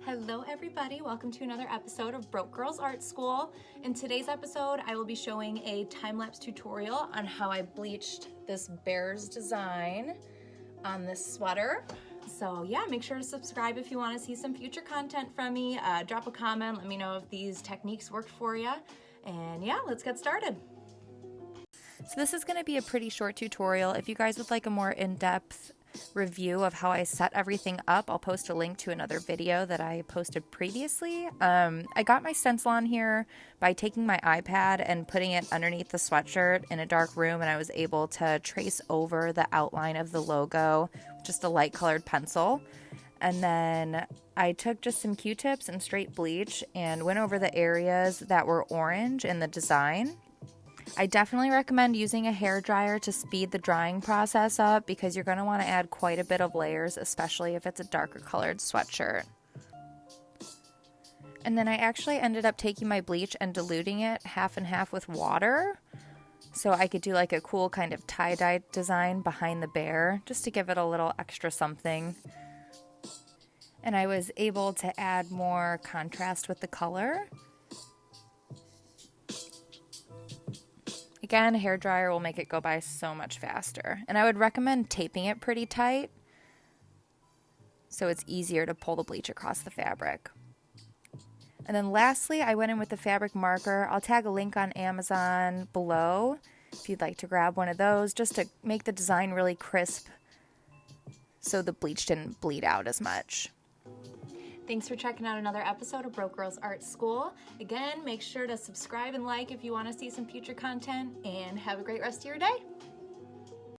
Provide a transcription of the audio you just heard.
Hello everybody, welcome to another episode of Broke Girls Art School. In today's episode, I will be showing a time-lapse tutorial on how I bleached this bear's design on this sweater. So yeah, make sure to subscribe if you want to see some future content from me. Drop a comment, let me know if these techniques worked for you. And yeah, let's get started. So this is going to be a pretty short tutorial. If you guys would like a more in-depth review of how I set everything up, I'll post a link to another video that I posted previously. I got my stencil on here by taking my iPad and putting it underneath the sweatshirt in a dark room, and I was able to trace over the outline of the logo with just a light colored pencil. And then I took just some Q-tips and straight bleach and went over the areas that were orange in the design. I definitely recommend using a hair dryer to speed the drying process up because you're going to want to add quite a bit of layers, especially if it's a darker colored sweatshirt. And then I actually ended up taking my bleach and diluting it half and half with water so I could do like a cool kind of tie-dye design behind the bear just to give it a little extra something. And I was able to add more contrast with the color. Again, a hair dryer will make it go by so much faster. And I would recommend taping it pretty tight so it's easier to pull the bleach across the fabric. And then lastly, I went in with the fabric marker. I'll tag a link on Amazon below if you'd like to grab one of those, just to make the design really crisp so the bleach didn't bleed out as much. Thanks for checking out another episode of Broke Girls Art School. Again, make sure to subscribe and like if you want to see some future content, and have a great rest of your day.